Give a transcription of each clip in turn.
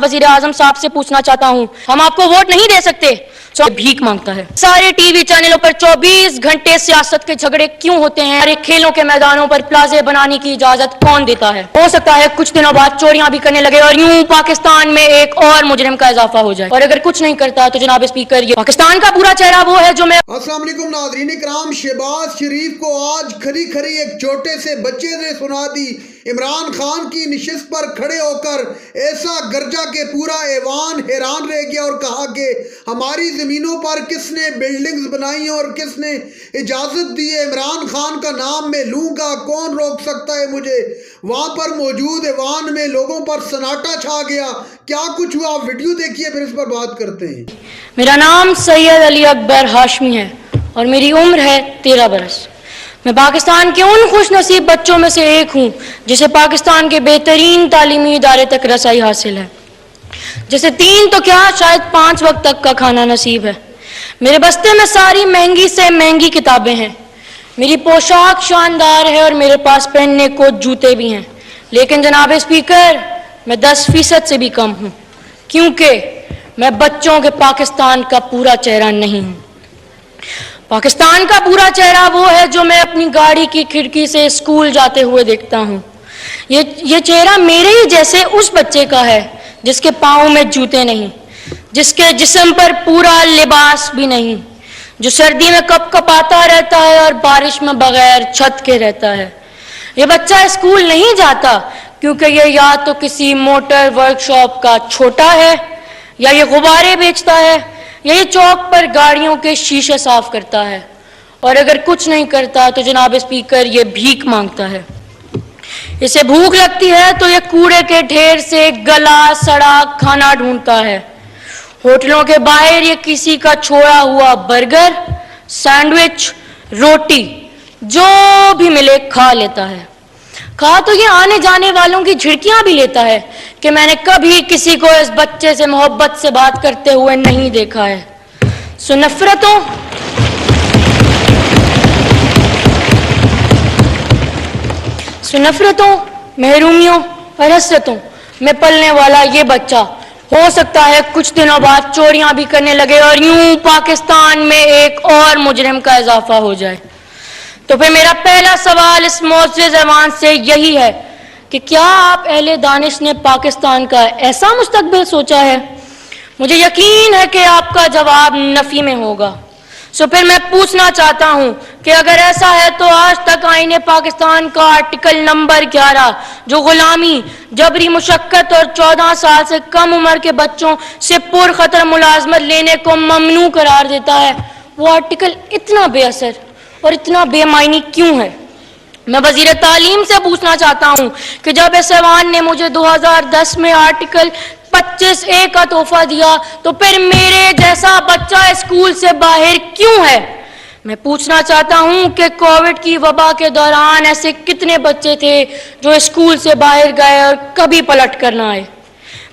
वजीर आजम साहब से पूछना चाहता हूँ, हम आपको वोट नहीं दे सकते, तो भीख मांगता है। सारे टीवी चैनलों पर 24 घंटे सियासत के झगड़े क्यों होते हैं? सारे खेलों के मैदानों पर प्लाजे बनाने की इजाजत कौन देता है? हो सकता है कुछ दिनों बाद चोरियां भी करने लगे और यूं पाकिस्तान में एक और मुजरिम का इजाफा हो जाए। और अगर कुछ नहीं करता तो जनाब स्पीकर, ये पाकिस्तान का पूरा चेहरा वो है जो मैं। अस्सलाम वालेकुम नाज़रीन इकराम, शहबाज शरीफ को आज खरी खरी एक छोटे से बच्चे ने सुना दी। इमरान खान की निशिस्त पर खड़े होकर ऐसा गरजा के पूरा ऐवान हैरान रह गया और कहा कि हमारी ज़मीनों पर किसने बिल्डिंग्स बनाई और किसने इजाज़त दी है? इमरान खान का नाम मैं लूँगा, कौन रोक सकता है मुझे? वहाँ पर मौजूद ऐवान में लोगों पर सन्नाटा छा गया। क्या कुछ हुआ, वीडियो देखिए, फिर इस पर बात करते हैं। मेरा नाम सैयद अली अकबर हाशमी है और मेरी उम्र है 13 बरस। मैं पाकिस्तान के उन खुश नसीब बच्चों में से एक हूँ जिसे पाकिस्तान के बेहतरीन तालीमी इदारे तक रसाई हासिल है, जैसे 3 तो क्या शायद 5 वक्त तक का खाना नसीब है। मेरे बस्ते में सारी महंगी से महंगी किताबें हैं, मेरी पोशाक शानदार है और मेरे पास पहनने को जूते भी हैं। लेकिन जनाब स्पीकर, मैं 10% से भी कम हूँ, क्योंकि मैं बच्चों के पाकिस्तान का पूरा चेहरा नहीं हूँ। पाकिस्तान का पूरा चेहरा वो है जो मैं अपनी गाड़ी की खिड़की से स्कूल जाते हुए देखता हूँ। ये चेहरा मेरे ही जैसे उस बच्चे का है जिसके पाँव में जूते नहीं, जिसके जिस्म पर पूरा लिबास भी नहीं, जो सर्दी में कपकपाता रहता है और बारिश में बगैर छत के रहता है। ये बच्चा स्कूल नहीं जाता क्योंकि ये या तो किसी मोटर वर्कशॉप का छोटा है, या ये गुब्बारे बेचता है, या ये चौक पर गाड़ियों के शीशे साफ करता है। और अगर कुछ नहीं करता तो जनाब स्पीकर, ये भीख मांगता है। इसे भूख लगती है तो ये कूड़े के ढेर से गला सड़ा खाना ढूंढता है। होटलों के बाहर ये किसी का छोड़ा हुआ बर्गर, सैंडविच, रोटी जो भी मिले खा लेता है। खा तो ये आने जाने वालों की झिड़कियां भी लेता है कि मैंने कभी किसी को इस बच्चे से मोहब्बत से बात करते हुए नहीं देखा है। सो नफरतों, महरूमियों और हसरतों में पलने वाला ये बच्चा हो सकता है कुछ दिनों बाद चोरियां भी करने लगे और यूं पाकिस्तान में एक और मुजरिम का इजाफा हो जाए। तो फिर मेरा पहला सवाल इस मोअज़्ज़िज़ ऐवान से यही है कि क्या आप अहले दानिश ने पाकिस्तान का ऐसा मुस्तकबिल सोचा है? मुझे यकीन है कि आपका जवाब नफी में होगा। सो फिर मैं पूछना चाहता हूँ कि अगर ऐसा है तो आज तक आईने पाकिस्तान का आर्टिकल नंबर 11 जो गुलामी, जबरी मुशक्कत और 14 साल से कम उम्र के बच्चों से पुरखतर मुलाजमत लेने को ममनू करार देता है, वो आर्टिकल इतना बेअसर और इतना बेमायनी क्यों है? मैं वजीर तालीम से पूछना चाहता हूँ कि जब इस ऐवान ने मुझे 2010 में आर्टिकल 25A का तोहफा दिया तो फिर मेरे जैसा बच्चा स्कूल से बाहर क्यों है? मैं पूछना चाहता हूँ कि कोविड की वबा के दौरान ऐसे कितने बच्चे थे जो स्कूल से बाहर गए और कभी पलट कर ना आए?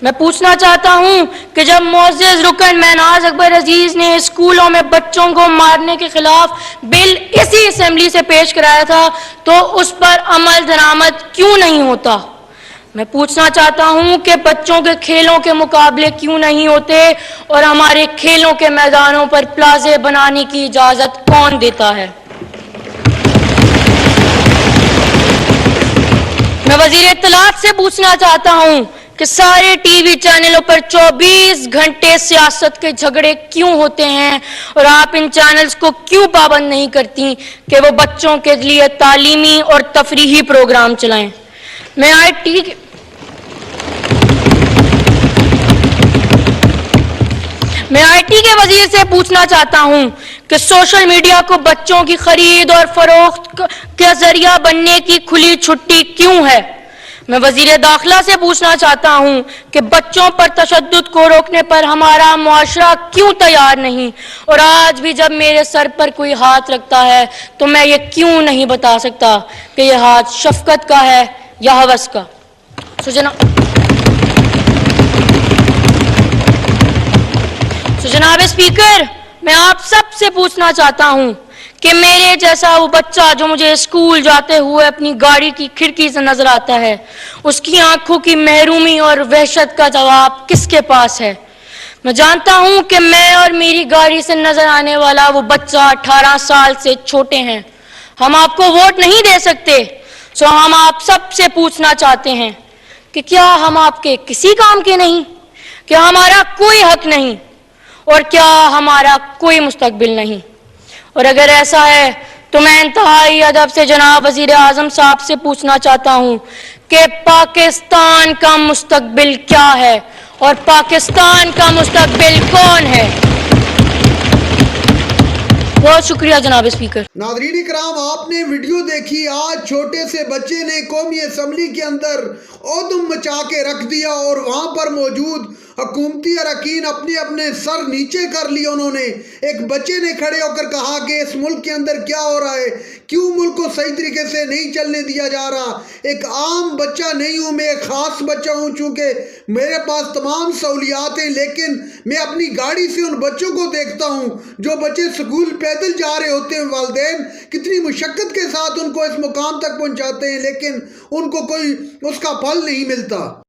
मैं पूछना चाहता हूँ कि जब मुअज़्ज़िज़ रुकन महनाज अकबर अजीज ने स्कूलों में बच्चों को मारने के खिलाफ बिल इसी असेंबली से पेश कराया था तो उस पर अमल दरामद क्यों नहीं होता? मैं पूछना चाहता हूँ कि बच्चों के खेलों के मुकाबले क्यों नहीं होते और हमारे खेलों के मैदानों पर प्लाजे बनाने की इजाजत कौन देता है? मैं वजीर इत्तलात से पूछना चाहता हूँ कि सारे टीवी चैनलों पर 24 घंटे सियासत के झगड़े क्यों होते हैं और आप इन चैनल्स को क्यों पाबंद नहीं करती कि वो बच्चों के लिए तालीमी और तफरीही प्रोग्राम चलाएं? मैं आईटी के वजीर से पूछना चाहता हूं कि सोशल मीडिया को बच्चों की खरीद और फरोख्त का जरिया बनने की खुली छुट्टी क्यों है? मैं वजीर दाखिला से पूछना चाहता हूं कि बच्चों पर तशद्दुद को रोकने पर हमारा मुआशरा क्यों तैयार नहीं, और आज भी जब मेरे सर पर कोई हाथ रखता है तो मैं ये क्यों नहीं बता सकता कि यह हाथ शफकत का है या हवस का? जनाब स्पीकर, मैं आप सब से पूछना चाहता हूं کہ میرے جیسا وہ بچہ جو مجھے اسکول جاتے ہوئے اپنی گاڑی کی کھڑکی سے نظر آتا ہے، اس کی آنکھوں کی محرومی اور وحشت کا جواب کس کے پاس ہے؟ میں جانتا ہوں کہ میں اور میری گاڑی سے نظر آنے والا وہ بچہ 18 سال سے چھوٹے ہیں۔ ہم آپ کو ووٹ نہیں دے سکتے، سو ہم آپ سب سے پوچھنا چاہتے ہیں کہ کیا ہم آپ کے کسی کام کے نہیں؟ کیا ہمارا کوئی حق نہیں؟ اور کیا ہمارا کوئی مستقبل نہیں؟ اور اگر ایسا ہے تو میں انتہائی ادب سے جناب وزیر اعظم صاحب سے پوچھنا چاہتا ہوں کہ پاکستان کا مستقبل کیا ہے اور پاکستان کا مستقبل کون ہے؟ بہت شکریہ جناب اسپیکر۔ ناظرین اکرام، آپ نے ویڈیو دیکھی۔ آج چھوٹے سے بچے نے قومی اسمبلی کے اندر ادم مچا کے رکھ دیا اور وہاں پر موجود حکومتی اراکین اپنے اپنے سر نیچے کر لیے۔ انہوں نے ایک بچے نے کھڑے ہو کر کہا کہ اس ملک کے اندر کیا ہو رہا ہے، کیوں ملک کو صحیح طریقے سے نہیں چلنے دیا جا رہا۔ ایک عام بچہ نہیں ہوں میں، ایک خاص بچہ ہوں، چونکہ میرے پاس تمام سہولیات ہیں، لیکن میں اپنی گاڑی سے ان بچوں کو دیکھتا ہوں جو بچے سکول پیدل جا رہے ہوتے ہیں، والدین کتنی مشقت کے ساتھ ان کو اس مقام تک پہنچاتے ہیں، لیکن ان کو کوئی اس کا پھل نہیں ملتا۔